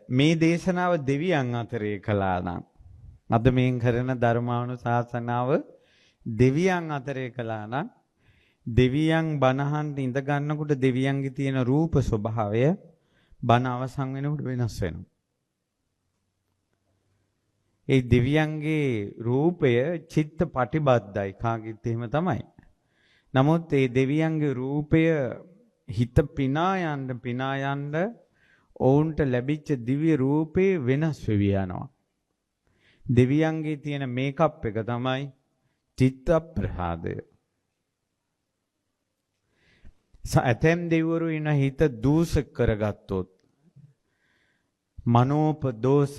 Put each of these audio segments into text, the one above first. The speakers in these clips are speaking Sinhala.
මේ දේශනාව දෙවියන් අතරේ කළා නම් අද මේ කරන ධර්මානුශාසනාව දෙවියන් අතරේ කළා නම් දෙවියන් බණහන් ඉඳ ගන්නකොට දෙවියන්ගේ තියෙන රූප ස්වභාවය බණ අවසන් වෙනකොට වෙනස් වෙනවා. ඒ දෙවියන්ගේ රූපය චිත්ත පටිබද්ධයි කාගෙත් එහෙම තමයි. නමුත් ඒ දෙවියන්ගේ රූපය හිත පිනා යන්න ඔවුන්ට ලැබිච්ච දිව්‍ය රූපේ වෙනස් වෙවි යනවා. දෙවියන්ගේ තියෙන මේකප් එක තමයි චිත්ත ප්‍රහාදය. ඇතැම් දෙවිවරු ඉන හිත දූෂක කරගත්තොත් මනෝපදෝෂ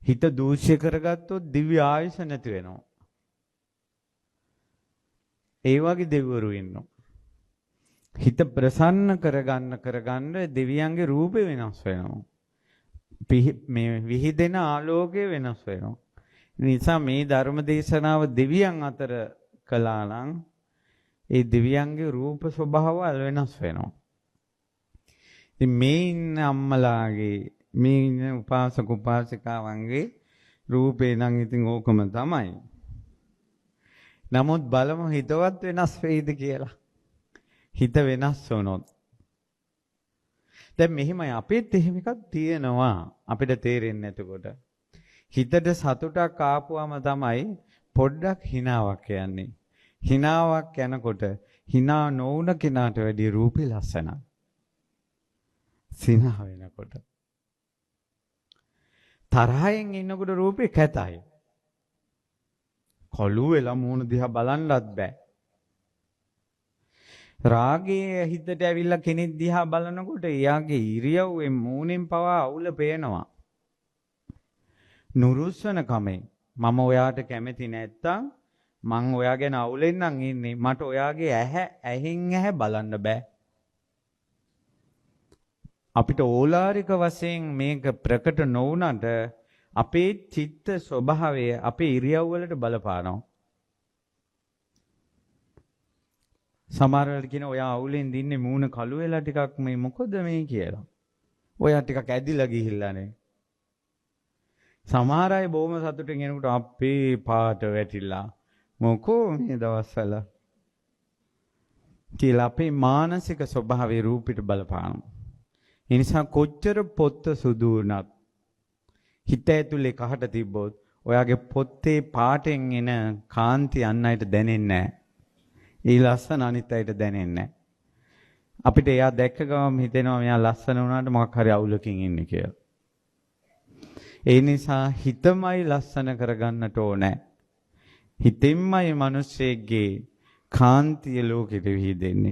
හිත දූෂ්‍ය කරගත්තොත් දිව්‍ය ආයුෂ නැති වෙනවා. ඒ වගේ දෙවිවරු ඉන්නවා. හිත ප්‍රසන්න කරගන්න දෙවියන්ගේ රූපේ වෙනස් වෙනවා. මේ විහිදෙන ආලෝකය වෙනස් වෙනවා. නිසා මේ ධර්ම දේශනාව දෙවියන් අතර කළා නම් ඒ දෙවියන්ගේ රූප ස්වභාවය වෙනස් වෙනවා. ඉතින් මේ ඉන්න අම්මලාගේ මේ ඉන්න උපාසක උපාසිකාවන්ගේ රූපේ නම් ඉතින් ඕකම තමයි. නමුත් බලමු හිතවත් වෙනස් වෙයිද කියලා. හිත වෙනස් වුණොත් දැන් මෙහිමයි අපිත් එහෙම එකක් තියෙනවා අපිට තේරෙන්නේ නැතකොට. හිතට සතුටක් ආපුවම තමයි පොඩ්ඩක් හිනාවක් යන්නේ. හිනාවක් යනකොට හිනා නොවුන කෙනාට වැඩි රූපේ ලස්සනයි. සිනහ වෙනකොට. තරහෙන් ඉන්නකොට රූපේ කැතයි. කොළු වෙලා මූණ දිහා බලන්නවත් බෑ. රාගයේ හිතට ඇවිල්ලා කෙනෙක් දිහා බලනකොට එයාගේ ඉරියව්වේ මූණෙන් පවා අවුල පේනවා. නුරුස්සන කමෙන් මම ඔයාට කැමති නැත්තම් මං ඔයා ගැන අවුලෙන් නම් ඉන්නේ. මට ඔයාගේ ඇහෙන් බලන්න බෑ. අපිට ඕලාරික වශයෙන් මේක ප්‍රකට නොවුනට අපේ චිත්ත ස්වභාවය අපේ ඉරියව් වලට බලපානවා. සමහර වෙලාවට කියන ඔයා අවුලෙන් දින්නේ මූණ කළු වෙලා ටිකක් මේ මොකද මේ කියලා. ඔයා ටිකක් ඇදිලා ගිහිල්ලානේ. සමහර අය බොහොම සතුටින් එනකොට අපේ පාට වැටිලා මොකෝ මේ දවස්වල කියලා අපේ මානසික ස්වභාවයේ රූපෙට බලපානවා. ඒ නිසා කොච්චර පොත්ත සුදු වුණත් හිත ඇතුලේ කහට තිබ්බොත් ඔයාගේ පොත්තේ පාටෙන් එන කාන්ති අන් අයට දැනෙන්නේ නැහැ. ඒ ලස්සන අනිත් අයට දැනෙන්නේ නැහැ. අපිට එයා දැක්ක ගමන් හිතෙනවා මෙයා ලස්සන වුණාට මොකක් හරි අවුලකින් ඉන්නේ කියලා. ඒ නිසා හිතමයි ලස්සන කරගන්නට ඕනේ. හිතෙන්මයි මිනිස්සෙගේ කාන්තිය ලෝකෙට විහිදෙන්නේ.